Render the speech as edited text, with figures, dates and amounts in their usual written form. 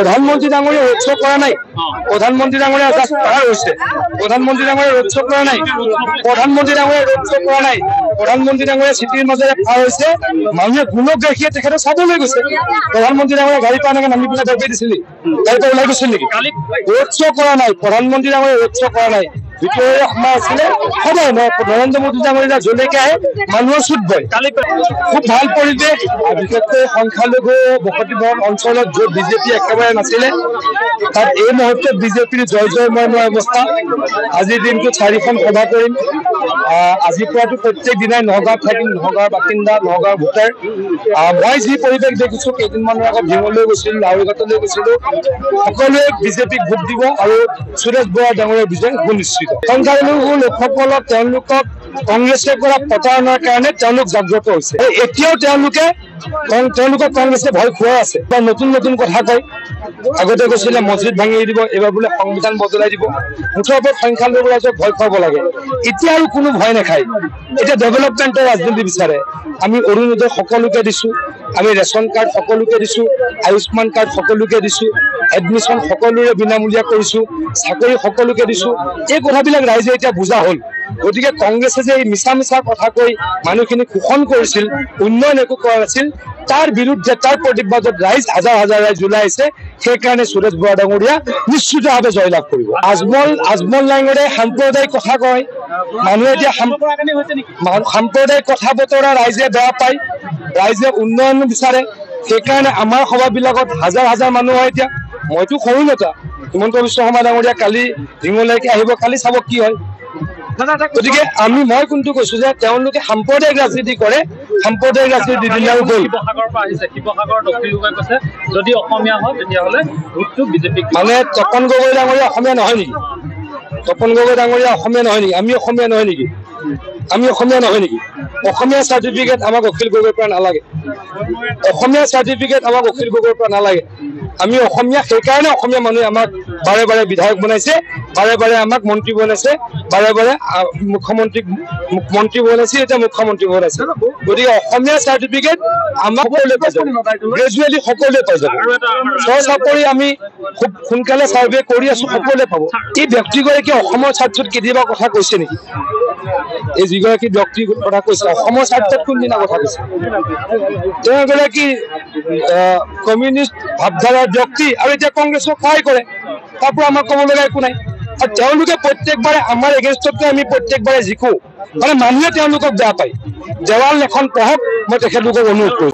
প্রধানমন্ত্রী ডাঙরিয়া রোড শো করা নাই প্রধানমন্ত্রী ডাঙরিয়া জাস্ট পার হইছে প্রধানমন্ত্রী ডাঙরিয়া রোড শো করা নাই প্রধানমন্ত্রী ডাঙরিয়া রোড শো করা নাই প্রধানমন্ত্রী ডাঙরিয়া সিটিৰ মাজেৰে পাৰ হৈছে মানুহে গুণক দেখিয়ে তেখেতক চাবলৈ গৈছে প্ৰধানমন্ত্ৰী ডাঙৰিয়া গাড়ী পৰা এনেকে নামি পেলাই দৰকাৰী দিছিল গাড়ী পৰা ওলাই গৈছিল নেকি রোড শো করা নাই প্রধানমন্ত্রী ডাঙরিয়া রোড শো করা নাই ভিতরে সময় আছিলে সদায় নরেন্দ্র মোদী ডাঙরিয়া যলৈকে আহে মানুহৰ চুট বয় খুব ভাল পৰিৱেশ বিশেষকৈ সংখ্যালঘু বসতিবহুল অঞ্চলত য'ত বিজেপি একেবাৰে নাছিলে তাত এই মুহূৰ্তত বিজেপিৰ জয় জয়ময় অৱস্থা আজিৰ দিনটোত 4খন সভা কৰিম আজিৰ পৰাটো প্ৰত্যেক দিনাই নগাঁৱত থাকিম নগাঁৱৰ বাসিন্দা নগাঁৱৰ ভোটাৰ মই যি পৰিৱেশ দেখিছো কেইদিনমানৰ আগত ঢিঙলৈ গৈছিলো লাহৰীঘাটলৈ গৈছিলো সকলোৱে বিজেপিক ভোট দিব আৰু সুৰেশ বৰা ডাঙৰীয়াৰ বিজয় সুনিশ্চিত সংখ্যালঘু লোকসকলক তেওঁলোকক কংগ্ৰেছে কৰা প্ৰতাৰণাৰ কাৰণে তেওঁলোক জাগ্ৰত হৈছে এতিয়াও তেওঁলোকক কংগ্ৰেছে ভয় খুৱাই আছে নতুন নতুন কথা কয় আগতে কৈছিলে মছজিদ ভাঙি দিব এবাৰ বোলে সংবিধান বদলাই দিব মুঠৰ ওপৰত সংখ্যালঘু ৰাইজক ভয় খুৱাব লাগে এতিয়া আৰু কোনো ভয় নাখায় এতিয়া ডেভেলপমেণ্টৰ ৰাজনীতি বিচাৰে আমি অৰুণোদয় সকলোকে দিছো আমি ৰেচন কাৰ্ড সকলোকে দিছো আয়ুষ্মান কাৰ্ড সকলোকে দিছো এডমিশ্যন সকলোৰে বিনামূলীয়া কৰিছো চাকৰি সকলোকে দিছো এই কথাবিলাক ৰাইজে এতিয়া বুজা হ'ল গতিকে কংগ্ৰেছে যে এই মিছা মিছা কথা কৈ মানুহখিনি শোষণ কৰিছিল উন্নয়ন একো কৰা নাছিল তাৰ বিৰুদ্ধে তাৰ প্ৰতিবাদত ৰাইজ হাজাৰ হাজাৰ ৰাইজ ওলাইছে সেইকাৰণে সুৰেশ বৰা ডাঙৰীয়া নিশ্চিতভাৱে জয়লাভ কৰিব আজমল লাইঙৰে সাম্প্ৰদায়িক কথা কয় মানুহে এতিয়া সাম্প্ৰদায়িক কথা বতৰা ৰাইজে বেয়া পায় ৰাইজে উন্নয়ন বিচাৰে সেইকাৰণে আমাৰ সভাবিলাকত হাজাৰ হাজাৰ মানুহ হয় এতিয়া মইতো সৰু নেতা হিমন্ত বিশ্ব শৰ্মা ডাঙৰীয়া কালি ঢিঙলৈকে আহিব কালি চাব কি হয় গতিকে মই কোনটো কৈছো যে তেওঁলোকে সাম্প্ৰদায়িক ৰাজনীতি কৰে সাম্প্ৰদায়িক ৰাজনীতি দিলে আৰু গ'ল যদি অসমীয়া হয় তেতিয়াহ'লে ভোটটো বিজেপিক মানে তপন গগৈ ডাঙৰীয়া অসমীয়া নহয় নেকি তপন গগৈ ডাঙৰীয়া অসমীয়া নহয় নেকি আমি অসমীয়া নহয় নেকি অসমীয়া চাৰ্টিফিকেট আমাক অখিল গগৈৰ পৰা নালাগে অসমীয়া চাৰ্টিফিকেট আমাক অখিল গগৈৰ পৰা নালাগে আমি অসমীয়া সেইকাৰণে অসমীয়া মানুহে আমাক বাৰে বাৰে বিধায়ক বনাইছে বাৰে বাৰে আমাক মন্ত্ৰী বনাইছে বাৰে বাৰে মন্ত্ৰী বনাইছে এতিয়া মুখ্যমন্ত্ৰী বনাইছে গতিকে অসমীয়া চাৰ্টিফিকেট আমাক সকলোৱে পাই যাব গ্ৰেজুৱেলি সকলোৱে পাই যাব চাকৰি আমি খুব সোনকালে চাৰ্ভে কৰি আছো সকলোৱে পাব এই ব্যক্তিগৰাকী অসমৰ স্বাৰ্থত কেতিয়াবা কথা কৈছে নেকি এই যিগৰাকী ব্যক্তিৰ কথা কৈছে অসমৰ স্বাৰ্থত কোনদিনা কথা কৈছে তেওঁ এগৰাকী কমিউনিষ্ট ভাৱধাৰাৰ ব্যক্তি আৰু এতিয়া কংগ্ৰেছক সহায় কৰে তাৰ পৰা আমাক ক'ব লগা একো নাই আৰু তেওঁলোকে প্ৰত্যেকবাৰে আমাৰ এগেইনষ্টতকৈ আমি প্ৰত্যেকবাৰে জিকো মানে মানুহে তেওঁলোকক বেয়া পায় দেৱাল এখন পঢ়ক মই তেখেতলোকক অনুৰোধ কৰিছো।